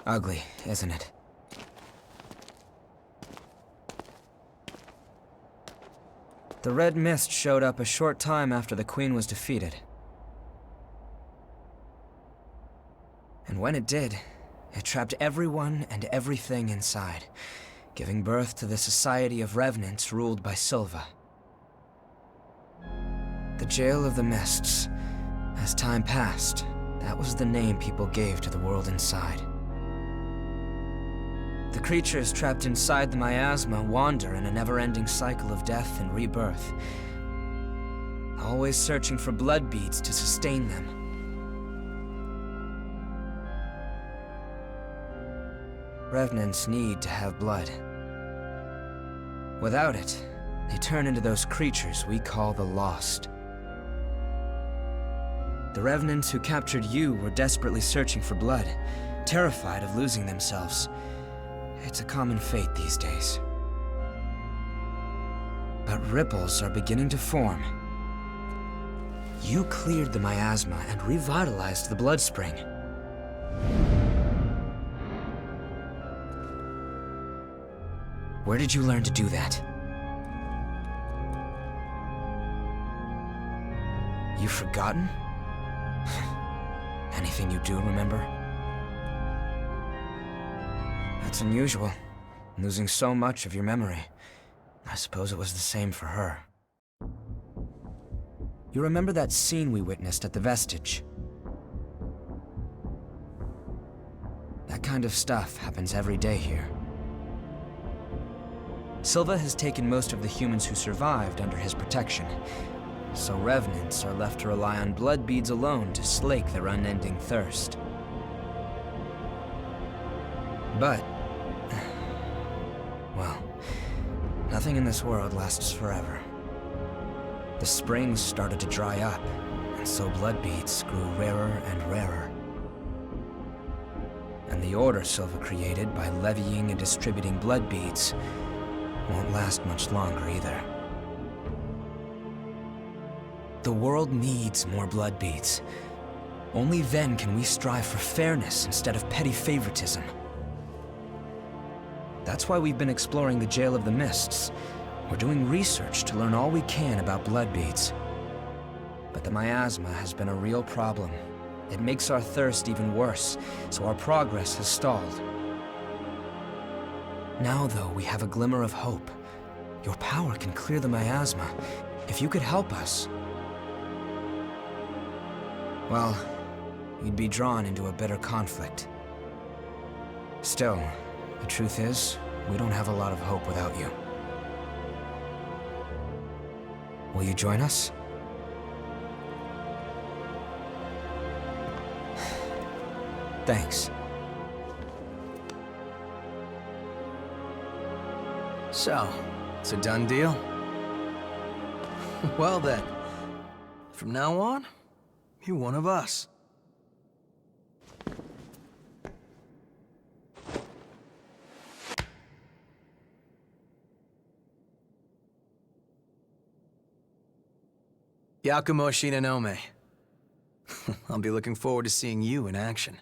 Ugly, isn't it? The red mist showed up a short time after the Queen was defeated. And when it did, it trapped everyone and everything inside, giving birth to the society of Revenants ruled by Silva. The Jail of the Mists. As time passed, that was the name people gave to the world inside. The creatures trapped inside the miasma wander in a never-ending cycle of death and rebirth, always searching for blood beads to sustain them. Revenants need to have blood. Without it, they turn into those creatures we call the Lost. The Revenants who captured you were desperately searching for blood, terrified of losing themselves. It's a common fate these days. But ripples are beginning to form. You cleared the miasma and revitalized the blood spring. Where did you learn to do that? You've forgotten? Anything you do remember? That's unusual, losing so much of your memory. I suppose it was the same for her. You remember that scene we witnessed at the Vestige? That kind of stuff happens every day here. Silva has taken most of the humans who survived under his protection, so Revenants are left to rely on blood beads alone to slake their unending thirst. But, well, nothing in this world lasts forever. The springs started to dry up, and so blood beads grew rarer and rarer. And the order Silva created by levying and distributing blood beads won't last much longer either. The world needs more blood beads. Only then can we strive for fairness instead of petty favoritism. That's why we've been exploring the Jail of the Mists. We're doing research to learn all we can about blood beads. But the miasma has been a real problem. It makes our thirst even worse, so our progress has stalled. Now, though, we have a glimmer of hope. Your power can clear the miasma. If you could help us, well, we'd be drawn into a bitter conflict. Still, the truth is, we don't have a lot of hope without you. Will you join us? Thanks. So, it's a done deal? Well then, from now on, you're one of us. Yakumo Shinonome. I'll be looking forward to seeing you in action.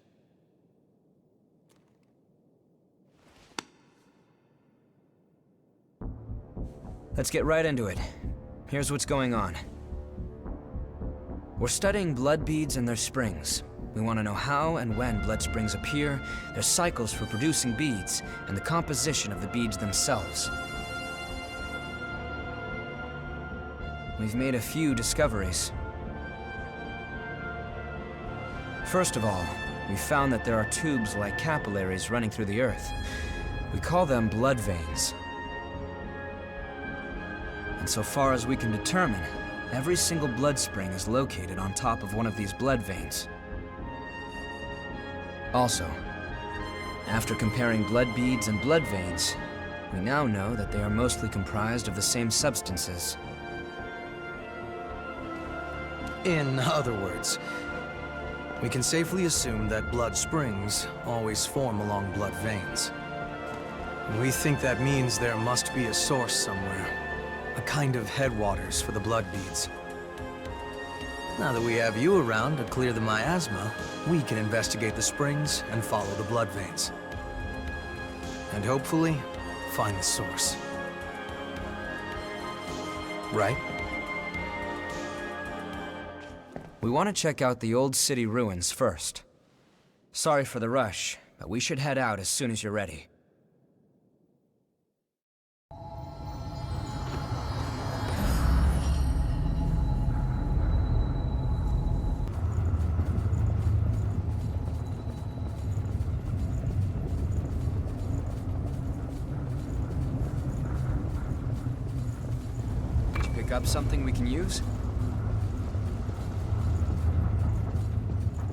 Let's get right into it. Here's what's going on. We're studying blood beads and their springs. We want to know how and when blood springs appear, their cycles for producing beads, and the composition of the beads themselves. We've made a few discoveries. First of all, we found that there are tubes like capillaries running through the earth. We call them blood veins. And so far as we can determine, every single blood spring is located on top of one of these blood veins. Also, after comparing blood beads and blood veins, we now know that they are mostly comprised of the same substances. In other words, we can safely assume that blood springs always form along blood veins. We think that means there must be a source somewhere. A kind of headwaters for the blood beads. Now that we have you around to clear the miasma, we can investigate the springs and follow the blood veins. And hopefully, find the source. Right? We want to check out the old city ruins first. Sorry for the rush, but we should head out as soon as you're ready. Did you pick up something we can use?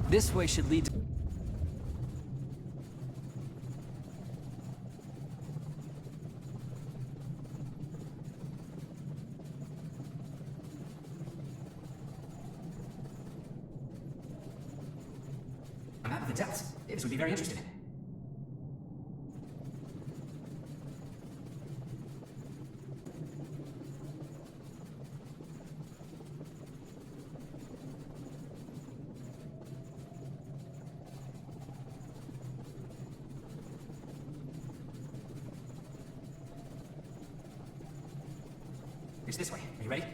This way should lead to... A map of the depths. This would be very interesting. It's this way. Are you ready?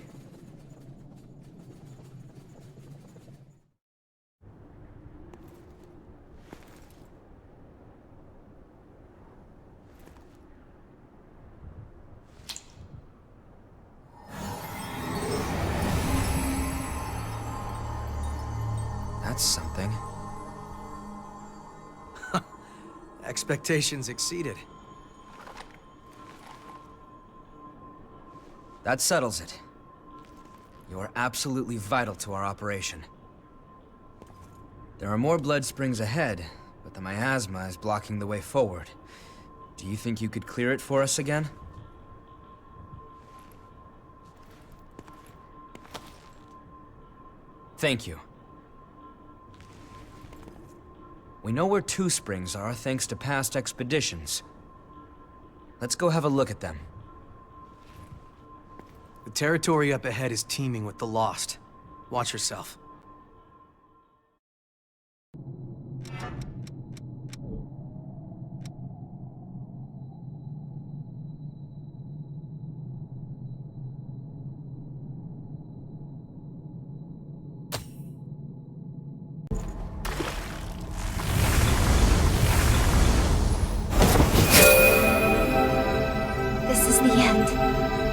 That's something. Expectations exceeded. That settles it. You are absolutely vital to our operation. There are more blood springs ahead, but the miasma is blocking the way forward. Do you think you could clear it for us again? Thank you. We know where two springs are thanks to past expeditions. Let's go have a look at them. The territory up ahead is teeming with the lost. Watch yourself. This is the end.